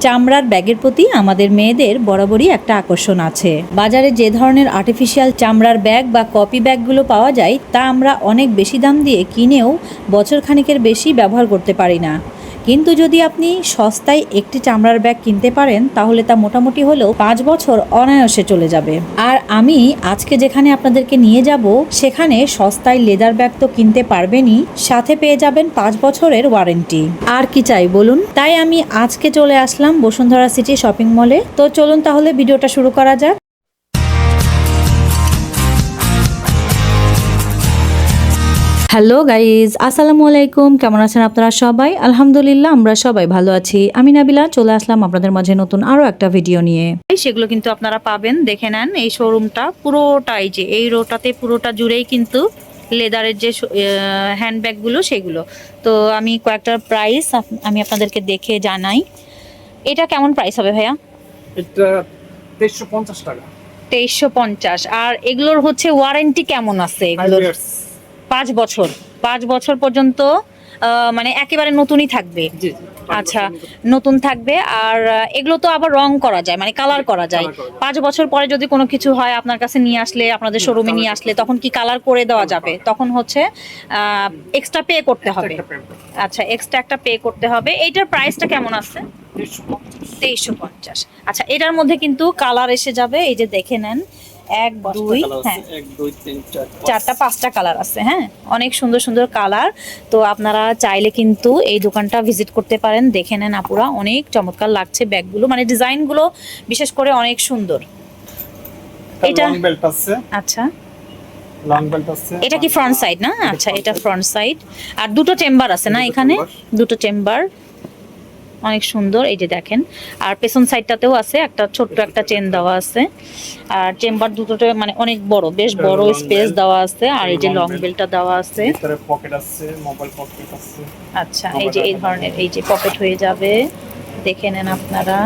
চামড়ার ব্যাগের প্রতি আমাদের মেয়েদের বরাবরই একটা আকর্ষণ আছে। বাজারে যে ধরনের আর্টিফিশিয়াল চামড়ার ব্যাগ বা কপি ব্যাগগুলো পাওয়া যায় তা আমরা অনেক বেশি দাম দিয়ে কিনেও বছর খানিকের বেশি ব্যবহার করতে পারি না। কিন্তু যদি আপনি সস্তায় একটি চামড়ার ব্যাগ কিনতে পারেন তাহলে তা মোটামুটি হলেও 5 বছর অনায়াসে চলে যাবে। আর আমি আজকে যেখানে আপনাদেরকে নিয়ে যাব সেখানে সস্তায় লেদার ব্যাগ তো কিনতে পারবেনই, সাথে পেয়ে যাবেন 5 বছরের ওয়ারেন্টি। আর কি চাই বলুন? তাই আমি আজকে চলে আসলাম বসুন্ধরা সিটি শপিং মলে। তো চলুন তাহলে ভিডিওটা শুরু করা যাক। হ্যালো গাইজ, আসসালামু আলাইকুম। কেমন আছেন আপনারা সবাই? আলহামদুলিল্লাহ আমরা সবাই ভালো আছি। আমি নাবিলা চলে আসলাম আপনাদের মাঝে নতুন আরো একটা ভিডিও নিয়ে। সেগুলো কিন্তু আপনারা পাবেন, দেখে নেন। এই শোরুমটা পুরোটাই যে এই রোটাতে পুরোটা জুড়েই কিন্তু লেদারের যে হ্যান্ডব্যাগগুলো সেগুলো। তো আমি কয়েকটা প্রাইস আমি আপনাদেরকে দেখে জানাই। এটা কেমন প্রাইস হবে ভাইয়া? এটা 2350 টাকা। 2350। আর এগুলোর হচ্ছে ওয়ারেন্টি কেমন আছে এগুলোর? 5 বছর। 5 বছর পর্যন্ত মানে একেবারে নতুনই থাকবে। জি জি। আচ্ছা, নতুন থাকবে। আর এগুলো তো আবার রং করা যায়, মানে কালার করা যায়। 5 বছর পরে যদি কোনো কিছু হয় আপনার কাছে নিয়ে আসলে, আপনাদের শোরুমে নিয়ে আসলে তখন কি কালার করে দেওয়া যাবে? তখন হচ্ছে এক্সট্রা পে করতে হবে। আচ্ছা, এক্সট্রা একটা পে করতে হবে। এইটার প্রাইসটা কেমন আছে? 2350। আচ্ছা, এটার মধ্যে কিন্তু কালার এসে যাবে, এই যে দেখে নেন। 1 2 হ্যাঁ 1 2 3 4 4টা 5টা কালার আছে। হ্যাঁ, অনেক সুন্দর সুন্দর কালার। তো আপনারা চাইলে কিন্তু এই দোকানটা ভিজিট করতে পারেন। দেখে নেন আপুরা, অনেক চমৎকার লাগছে ব্যাগগুলো, মানে ডিজাইনগুলো বিশেষ করে অনেক সুন্দর। এটা লং বেল্ট আছে। আচ্ছা, লং বেল্ট আছে। এটা কি ফ্রন্ট সাইড না? আচ্ছা, এটা ফ্রন্ট সাইড। আর দুটো চেম্বার আছে না এখানে? দুটো চেম্বার, অনেক সুন্দর। এই যে দেখেন, আর পেছন সাইডটাতেও আছে একটা ছোট্ট একটা চেন দেওয়া আছে। আর চেম্বার দুটোতে মানে অনেক বড়, বেশ বড় স্পেস দেওয়া আছে। আর এই যে লং বেলটা দেওয়া আছে। ভিতরে পকেট আছে, মোবাইল পকেট আছে। আচ্ছা, এই যে এই ধরনের এই যে পকেট হয়ে যাবে, দেখে নেন আপনারা।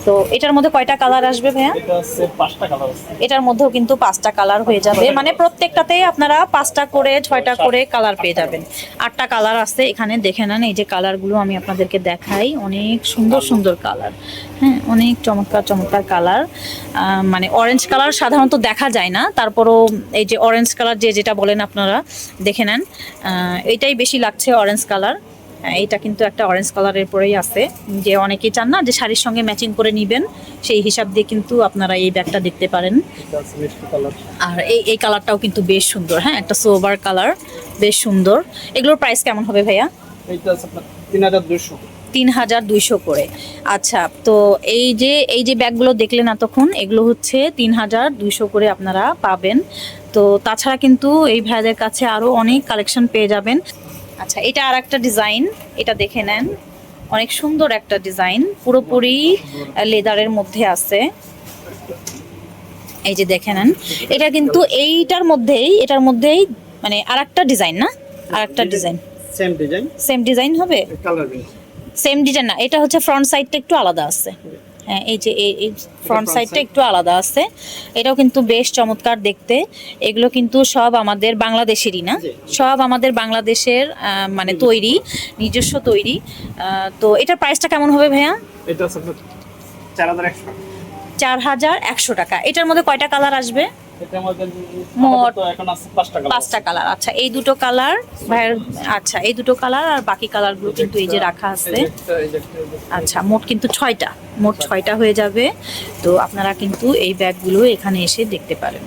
তো এটার মধ্যে কয়টা কালার আসবে ভাইয়া? এটা আছে 5টা কালার আছে। এটার মধ্যেও কিন্তু 5টা কালার হয়ে যাবে, মানে প্রত্যেকটাতেই আপনারা 5টা করে 6টা করে কালার পেয়ে যাবেন। 8টা কালার আছে এখানে, দেখে নেন। এই যে কালারগুলো আমি আপনাদেরকে দেখাই, অনেক সুন্দর সুন্দর কালার। হ্যাঁ, অনেক চমৎকার চমৎকার কালার। মানে অরেঞ্জ কালার সাধারণত দেখা যায় না, তারপরও এই যে অরেঞ্জ কালার যে যেটা বলেন আপনারা, দেখে নেন। এটাই বেশি লাগছে অরেঞ্জ কালার। এইটা কিন্তু একটা অরেঞ্জ কালারের পরেই আছে, যে অনেকেই চান না যে শাড়ির সঙ্গে ম্যাচিং করে নেবেন, সেই হিসাব দিয়ে কিন্তু আপনারা এই ব্যাগটা দেখতে পারেন। এটা আছে মিষ্টি কালার। আর এই কালারটাও কিন্তু বেশ সুন্দর। হ্যাঁ, একটা সোবার কালার, বেশ সুন্দর। এগুলোর প্রাইস কেমন হবে ভাইয়া? এটা আছে আপনার 3200। 3200 করে। আচ্ছা, তো এই যে ব্যাগগুলো দেখলেন এতক্ষণ, এগুলো হচ্ছে 3200 করে আপনারা পাবেন। তো তাছাড়া কিন্তু এই ভাইদের কাছে আরো অনেক কালেকশন পেয়ে যাবেন। আচ্ছা, এটা আর একটা ডিজাইন, এটা দেখে নেন। অনেক সুন্দর একটা ডিজাইন, পুরোপুরি লেদারের মধ্যে আছে। এই যে দেখে নেন, এটা কিন্তু এটার মধ্যেই মানে আর একটা ডিজাইন না, আর একটা ডিজাইন। সেম ডিজাইন হবে? কালার সেম ডিজাইন না, এটা হচ্ছে ফ্রন্ট সাইডটা একটু আলাদা আছে। হ্যাঁ, এই যে এই ফ্রন্ট সাইডটা একটু আলাদা আছে। এটাও কিন্তু বেশ চমৎকার দেখতে। এগুলো কিন্তু সব আমাদের বাংলাদেশেরই না, সব আমাদের বাংলাদেশের মানে তৈরি, নিজস্ব তৈরি। তো এটার প্রাইসটা কেমন হবে ভাইয়া? এটা আছে 4100 টাকা। 4100 টাকা। এটার মধ্যে কয়টা কালার আসবে? এটার মধ্যে মোট তো এখন আছে 5টা কালার। 5টা কালার। আচ্ছা, এই দুটো কালার ভাইয়ের। আচ্ছা, এই দুটো কালার, আর বাকি কালারগুলো কিন্তু এই যে রাখা আছে। আচ্ছা, মোট কিন্তু 6টা, মোট 6টা হয়ে যাবে। তো আপনারা কিন্তু এই ব্যাগগুলো এখানে এসে দেখতে পারেন।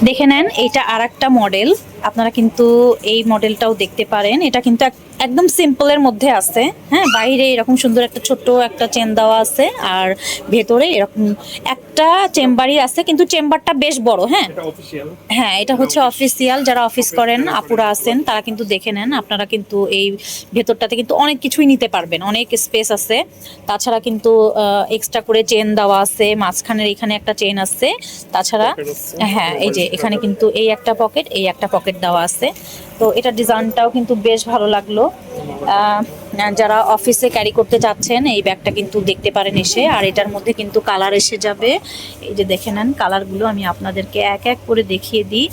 দেখে নেন, এইটা আর একটা মডেল, আপনারা কিন্তু এই মডেলটাও দেখতে পারেন। এটা কিন্তু একদম সিম্পলের মধ্যে আছে। হ্যাঁ, বাইরে এরকম সুন্দর একটা ছোট্ট একটা চেন দেওয়া আছে, আর ভেতরে এরকম একটা চেম্বারই আছে, কিন্তু চেম্বারটা বেশ বড়। হ্যাঁ হ্যাঁ, এটা হচ্ছে অফিসিয়াল, যারা অফিস করেন আপুরা আছেন তারা কিন্তু দেখে নেন। আপনারা কিন্তু এই ভেতরটাতে কিন্তু অনেক কিছুই নিতে পারবেন, অনেক স্পেস আছে। তাছাড়া কিন্তু এক্সট্রা করে চেন দেওয়া আছে, মাঝখানের এখানে একটা চেন আছে। তাছাড়া হ্যাঁ, এই যে এখানে কিন্তু এই একটা পকেট, এই একটা পকেট দেওয়া আছে। তো এটা ডিজাইনটাও কিন্তু বেশ ভালো লাগলো। যারা অফিসে ক্যারি করতে চাচ্ছেন এই ব্যাগটা কিন্তু দেখতে পারেন এসে। আর এটার মধ্যে কিন্তু কালার এসে যাবে, এই যে দেখে নেন কালারগুলো আমি আপনাদেরকে এক এক করে দেখিয়ে দিই।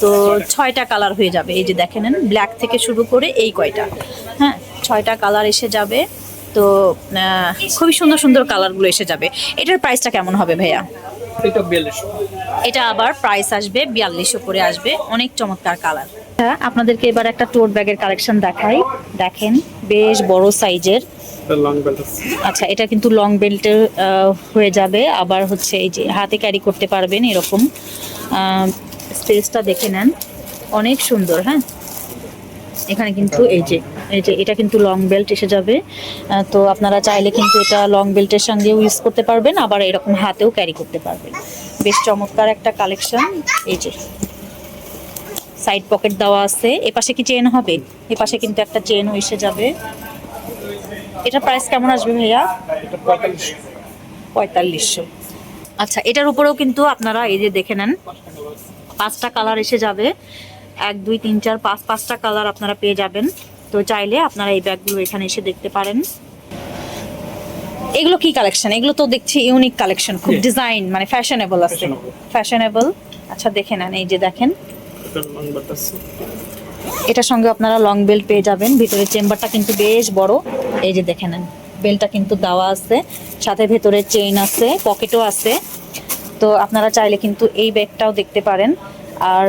তো 6টা কালার হয়ে যাবে, এই যে দেখে নেন, ব্ল্যাক থেকে শুরু করে এই কয়টা। হ্যাঁ, 6টা কালার এসে যাবে। তো খুবই সুন্দর সুন্দর কালারগুলো এসে যাবে। এটার প্রাইসটা কেমন হবে ভাইয়া? এটা 42। এটা আবার প্রাইস আসবে 4200 করে আসবে। অনেক চমৎকার কালার। আপনাদেরকে এবার একটা টোট ব্যাগের কালেকশন দেখাই। দেখেন বেশ বড় সাইজের। এটা লং বেল্ট আছে। আচ্ছা, এটা কিন্তু লং বেল্টের হয়ে যাবে। আবার হচ্ছে এই যে হাতে ক্যারি করতে পারবেন এরকম। স্পেসটা দেখে নেন, অনেক সুন্দর। হ্যাঁ, এখানে কিন্তু এই যে এটা কিন্তু লং বেল্ট এসে যাবে। তো আপনারা চাইলে কিন্তু এটা লং বেল্টের সঙ্গে ইউজ করতে পারবেন, আবার এরকম হাতেও ক্যারি করতে পারবেন। বেশ চমৎকার একটা কালেকশন। এই যে সাইড পকেট দেওয়া আছে। এপাশে কি চেন হবে? এপাশে কিন্তু একটা চেনও এসে যাবে। এটার প্রাইস কেমন আসবে ভাইয়া? এটা 45। 4500। আচ্ছা, এটার উপরেও কিন্তু আপনারা এই যে দেখে নেন 5টা কালার এসে যাবে। 1 2 3 4 5টা কালার আপনারা পেয়ে যাবেন। তো চাইলে আপনারা এই ব্যাগগুলো এখানে এসে দেখতে পারেন। এগুলো কি কালেকশন? এগুলো তো দেখছি ইউনিক কালেকশন, খুব ডিজাইন মানে ফ্যাশনেবল আছে। ফ্যাশনেবল। আচ্ছা, দেখে নেন, এই যে দেখেন এটা লং বেল্ট আছে। এটার সঙ্গে আপনারা লং বেল্ট পেয়ে যাবেন। ভিতরে চেম্বারটা কিন্তু বেশ বড়। এই যে দেখে নেন, বেল্টটা কিন্তু দেওয়া আছে, সাথে ভেতরে চেইন আছে, পকেটও আছে। তো আপনারা চাইলে কিন্তু এই ব্যাগটাও দেখতে পারেন। আর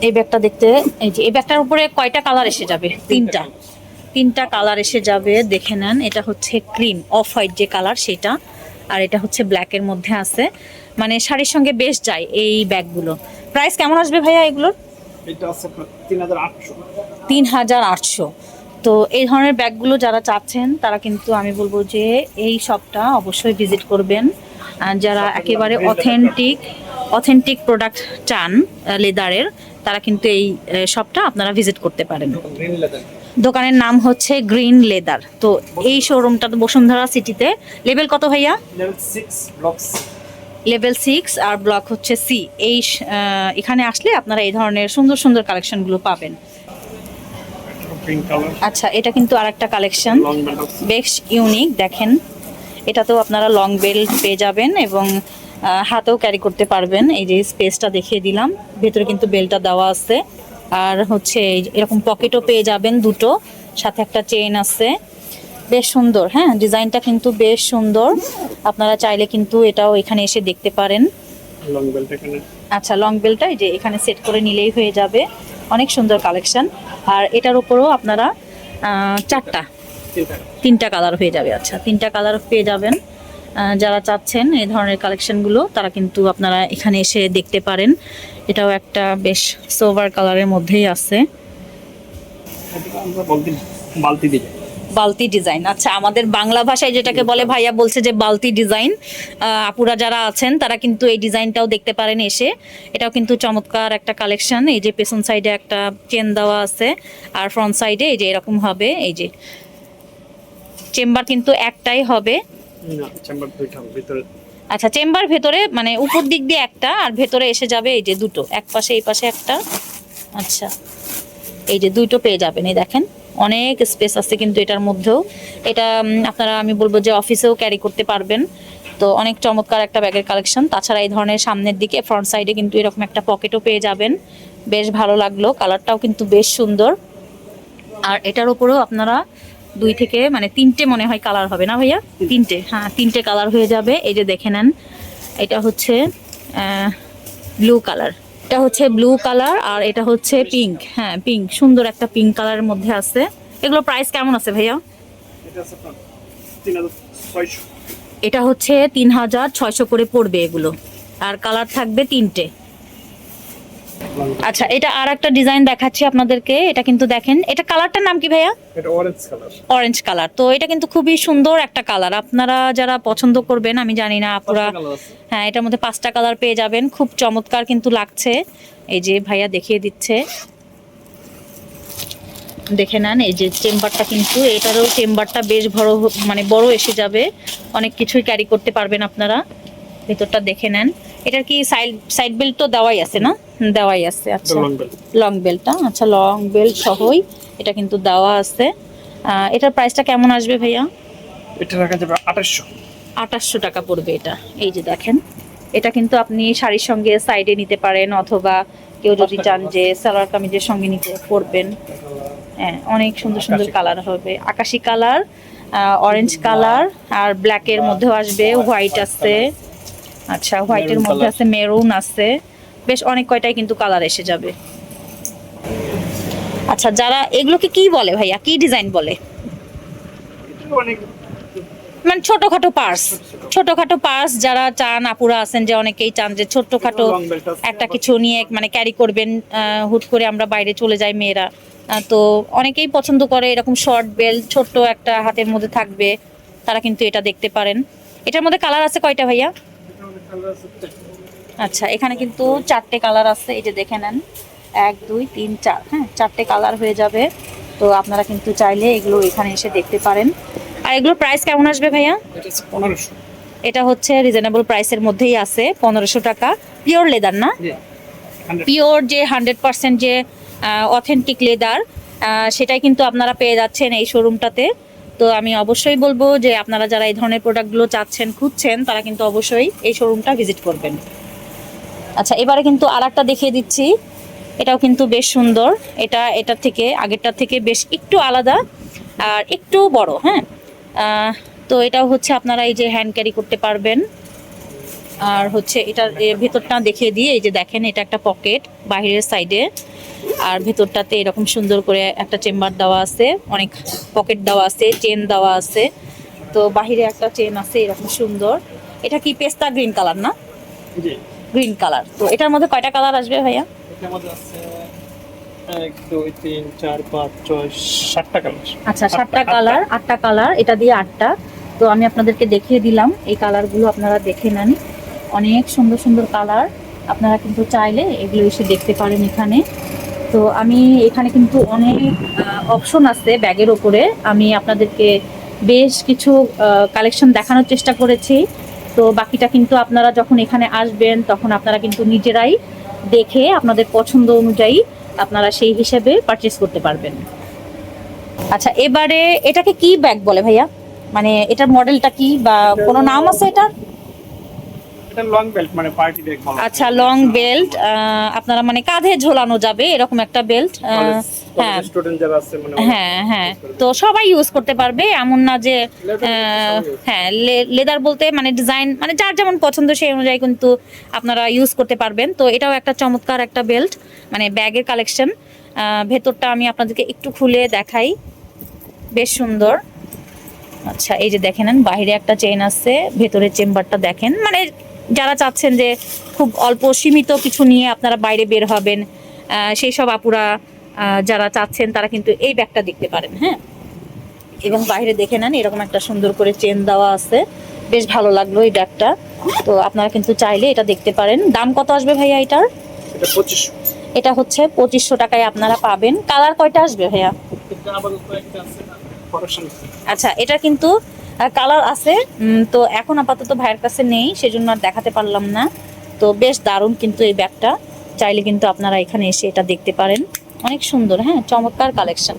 এই ব্যাগটা দেখতে, এই যে এই ব্যাগটার উপরে কয়টা কালার এসে যাবে? তিনটা কালার এসে যাবে। দেখে নেন, এটা হচ্ছে ক্রিম অফ হোয়াইট যে কালার সেটা, আর এটা হচ্ছে ব্ল্যাকের মধ্যে আছে। মানে শাড়ির সঙ্গে বেশ যায় এই ব্যাগগুলো। প্রাইস কেমন আসবে ভাইয়া এগুলোর? এটা আছে আপনার 3800। 3800। তো এই ধরনের ব্যাগগুলো যারা চাচ্ছেন তারা কিন্তু আমি বলবো যে এই শপটা অবশ্যই ভিজিট করবেন। আর যারা একেবারে অথেন্টিক প্রোডাক্ট চান লেদারের, তারা কিন্তু এই শপটা আপনারা ভিজিট করতে পারেন। Green leather. দোকানের নাম হচ্ছে গ্রিন লেদার। তো এই শোরুমটা তো বসুন্ধরা সিটিতে। লেভেল কত ভাইয়া? Level 6 block. লেভেল 6 আর ব্লক হচ্ছে সি। এই এখানে আসলে আপনারা এই ধরনের সুন্দর সুন্দর কালেকশনগুলো পাবেন। Pink colour. আচ্ছা, এটা কিন্তু আরেকটা কালেকশন, লং বেল্ট আছে। বেশ ইউনিক। দেখেন, এটাতেও আপনারা লং বেল্ট পেয়ে যাবেন এবং হাতেও ক্যারি করতে পারবেন। এই যে স্পেসটা দেখিয়ে দিলাম, ভেতরে কিন্তু বেল্টটা দেওয়া আছে। আর হচ্ছে এরকম পকেটও পেয়ে যাবেন দুটো, সাথে একটা চেইন আছে। বেশ সুন্দর। হ্যাঁ, ডিজাইনটা কিন্তু বেশ সুন্দর। আপনারা চাইলে কিন্তু এটাও এখানে এসে দেখতে পারেন। লং বেল্ট এখানে। আচ্ছা, লং বেল্টটা এই যে এখানে সেট করে নিলেই হয়ে যাবে। অনেক সুন্দর কালেকশন। আর এটার উপরেও আপনারা তিনটা কালার হয়ে যাবে। আচ্ছা, 3টা কালার পেয়ে যাবেন। যারা চাচ্ছেন এই ধরনের কালেকশনগুলো তারা কিন্তু আপনারা এখানে এসে দেখতে পারেন। এটাও একটা বেশ সোভার কালারের মধ্যেই আছে। এটা আমরা বালতি দিয়ে। বালতি ডিজাইন। আচ্ছা, আমাদের বাংলা ভাষায় যেটাকে বলে, ভাইয়া বলছে যে বালতি ডিজাইন। আপুরা যারা আছেন তারা কিন্তু এই ডিজাইনটাও দেখতে পারেন এসে। এটাও কিন্তু চমৎকার একটা কালেকশন। এই যে পেছন সাইডে একটা চেন দেওয়া আছে, আর ফ্রন্ট সাইডে এই যে এরকম হবে। এই যে চেম্বার কিন্তু একটাই হবে। না, চেম্বার দুইটা ভিতরে। আচ্ছা, চেম্বার ভেতরে মানে উপর দিক দিয়ে একটা, আর ভেতরে এসে যাবে এই যে দুটো, এক পাশে এই পাশে একটা। আচ্ছা, এই যে দুটো পেয়ে যাবেন। এই দেখেন, অনেক স্পেস আছে কিন্তু এটার মধ্যেও। এটা আপনারা আমি বলবো যে অফিসেও ক্যারি করতে পারবেন। তো অনেক চমৎকার একটা ব্যাগের কালেকশন। তাছাড়া এই ধরনের সামনের দিকে ফ্রন্ট সাইডে কিন্তু এরকম একটা পকেটও পেয়ে যাবেন। বেশ ভালো লাগলো, কালারটাও কিন্তু বেশ সুন্দর। আর এটার উপরেও আপনারা 2 থেকে মানে 3টে মনে হয় কালার হবে না ভাইয়া? 3টে, হ্যাঁ 3টে কালার হয়ে যাবে। এই যে দেখে নেন, এটা হচ্ছে ব্লু কালার, এটা হচ্ছে ব্লু কালার, আর এটা হচ্ছে পিঙ্ক। হ্যাঁ, পিঙ্ক, সুন্দর একটা পিঙ্ক কালারের মধ্যে আছে। এগুলো প্রাইস কেমন আছে ভাইয়া? এটা আছে আপনার 3600। এটা হচ্ছে 3600 করে পড়বে এগুলো। আর কালার থাকবে 3টে। আচ্ছা, এটা আর একটা ডিজাইন দেখাচ্ছি আপনাদেরকে। এটা কিন্তু দেখেন, এটা কালারটার নাম কি ভাইয়া? এটা অরেঞ্জ কালার। Orange colour. তো এটা কিন্তু খুবই সুন্দর একটা কালার। আপনারা যারা পছন্দ করবেন, আমি জানি না আপুরা, হ্যাঁ এটার মধ্যে 5টা কালার পেয়ে যাবেন। খুব চমৎকার কিন্তু লাগছে। এই যে ভাইয়া দেখিয়ে দিচ্ছে, দেখে নেন। এই যে চেম্বারটা কিন্তু, এটারও চেম্বারটা বেশ বড়, মানে বড় এসে যাবে। অনেক কিছুই ক্যারি করতে পারবেন আপনারা। ভেতরটা দেখে নেন। এটার কি সাইড বেল্ট তো দেওয়াই আছে না? দেওয়াই আছে। আচ্ছা, লং বেল্টটা, আচ্ছা লং বেল্ট সহই এটা কিন্তু দেওয়া আছে। এটার প্রাইসটা কেমন আসবে ভাইয়া? এটা রাখা যাবে 2800। 2800 টাকা পড়বে এটা। এই যে দেখেন, এটা কিন্তু আপনি শাড়ির সঙ্গে সাইডে নিতে পারেন, অথবা কেউ যদি চান যে সালোয়ার কামিজের সঙ্গে নিতে পরবেন। হ্যাঁ অনেক সুন্দর সুন্দর আকাশি কালার হবে, আকাশি কালার, অরেঞ্জ কালার, আর ব্ল্যাকের মধ্যেও আসবে, হোয়াইট আছে। আচ্ছা, হোয়াইটের Maroon মধ্যে colour। আছে, মেরুন আছে, বেশ অনেক কয়টাই কিন্তু কালার এসে যাবে। আচ্ছা, যারা এগুলোকে কি বলে ভাইয়া, কি ডিজাইন বলে? এটা অনেক মানে ছোটখাটো পার্স, ছোটখাটো পার্স যারা চান, আপুরা আছেন যে অনেকেই চান যে ছোটখাটো লং বেল্ট আছে একটা কিছু নিয়ে মানে ক্যারি করবেন, হুট করে আমরা বাইরে চলে যাই মেয়েরা, তো অনেকেই পছন্দ করে এরকম শর্ট বেল্ট ছোট্ট একটা হাতের মধ্যে থাকবে, তারা কিন্তু এটা দেখতে পারেন। এটার মধ্যে কালার আছে কয়টা ভাইয়া? এটা অনেক কালার আছে। আচ্ছা, এখানে কিন্তু 4টে কালার আছে, এই যে দেখে নেন, 1 2 3 4, হ্যাঁ 4টে কালার হয়ে যাবে। তো আপনারা কিন্তু চাইলে এগুলো এখানে এসে দেখতে পারেন। আর এগুলোর প্রাইস কেমন আসবে ভাইয়া? এটা হচ্ছে 1500। এটা হচ্ছে রিজনেবল প্রাইসের মধ্যেই আছে, 1500 টাকা। পিওর লেদার না? জি 100। পিওর যে 100% যে অথেন্টিক লেদার, সেটাই কিন্তু আপনারা পেয়ে যাচ্ছেন এই শোরুমটাতে। তো আমি অবশ্যই বলবো যে আপনারা যারা এই ধরনের প্রোডাক্টগুলো চাচ্ছেন, খুঁজছেন, তারা কিন্তু অবশ্যই এই শোরুমটা ভিজিট করবেন। আচ্ছা, এবারে কিন্তু আরেকটা দেখিয়ে দিচ্ছি, এটাও কিন্তু বেশ সুন্দর। এটার থেকে আগেরটার থেকে বেশ একটু আলাদা আর একটু বড়, হ্যাঁ। তো এটাও হচ্ছে আপনারা এই যে হ্যান্ড ক্যারি করতে পারবেন। আর হচ্ছে এটার ভেতরটা দেখিয়ে দিয়ে, এই যে দেখেন, এটা একটা পকেট বাহিরের সাইডে, আর ভেতরটাতে এরকম সুন্দর করে একটা চেম্বার দেওয়া আছে, অনেক পকেট দেওয়া আছে, চেন দেওয়া আছে। তো বাহিরে একটা চেন আছে এরকম সুন্দর। এটা কি পেস্তা গ্রিন কালার না? জি গ্রিন কালার। তো এটার মধ্যে কয়টা কালার আসবে ভাইয়া? এটার মধ্যে আছে 1 2 3 4 5 6 7টা কালার। আচ্ছা, 7টা কালার, 8টা কালার, এটা দিয়ে 8টা। তো আমি আপনাদেরকে দেখিয়ে দিলাম, এই কালারগুলো আপনারা দেখে নেন, অনেক সুন্দর সুন্দর কালার। আপনারা কিন্তু চাইলে এগুলো এসে দেখতে পারেন এখানে। তো আমি এখানে কিন্তু অনেক অপশন আছে ব্যাগের ওপরে, আমি আপনাদেরকে বেশ কিছু কালেকশন দেখানোর চেষ্টা করেছি। তো বাকিটা কিন্তু আপনারা যখন এখানে আসবেন তখন আপনারা কিন্তু নিজেরাই দেখে আপনাদের পছন্দ অনুযায়ী আপনারা সেই হিসেবে পারচেজ করতে পারবেন। আচ্ছা, এবারে এটাকে কি ব্যাগ বলে ভাইয়া? মানে এটার মডেলটা কি, বা কোনো নাম আছে এটার? এটা লং বেল্ট, মানে পার্টি ব্যাগ বলা হয়। আচ্ছা, লং বেল্ট, আপনারা মানে কাঁধে ঝোলানো যাবে এরকম একটা বেল্ট। হ্যাঁ স্টুডেন্ট যারা আছে মানে হ্যাঁ হ্যাঁ, তো সবাই ইউজ করতে পারবে, এমন না যে হ্যাঁ লেদার বলতে মানে ডিজাইন, মানে যার যেমন পছন্দ সেই অনুযায়ী কিন্তু আপনারা ইউজ করতে পারবেন। তো এটাও একটা চমৎকার একটা বেল্ট, মানে ব্যাগের কালেকশন। ভেতরটা আমি আপনাদেরকে একটু খুলে দেখাই, বেশ সুন্দর। আচ্ছা, এই যে দেখে নেন, বাইরে একটা চেইন আছে, ভেতরের চেম্বারটা দেখেন। মানে যারা চাচ্ছেন যে খুব অল্প সীমিত কিছু নিয়ে আপনারা বাইরে বের হবেন, সেই সব আপুরা যারা চাচ্ছেন তারা কিন্তু এই ব্যাগটা দেখতে পারেন, হ্যাঁ। এবং বাইরে দেখে নেন, এরকম একটা সুন্দর করে চেন দেওয়া আছে, বেশ ভালো লাগলো এই ব্যাগটা। তো আপনারা কিন্তু চাইলে এটা দেখতে পারেন। দাম কত আসবে ভাইয়া এটার? এটা 2500। এটা হচ্ছে 2500 টাকায় আপনারা পাবেন। কালার কয়টা আসবে ভাইয়া? এটা আপাতত একটা আছে না, প্রোডাকশন। আচ্ছা, এটা কিন্তু কালার আছে, তো এখন আপাতত ভাইয়ের কাছে নেই, সেজন্য আর দেখাতে পারলাম না। তো বেশ দারুণ কিন্তু এই ব্যাগটা, চাইলে কিন্তু আপনারা এখানে এসে এটা দেখতে পারেন, অনেক সুন্দর, হ্যাঁ, চমৎকার কালেকশন।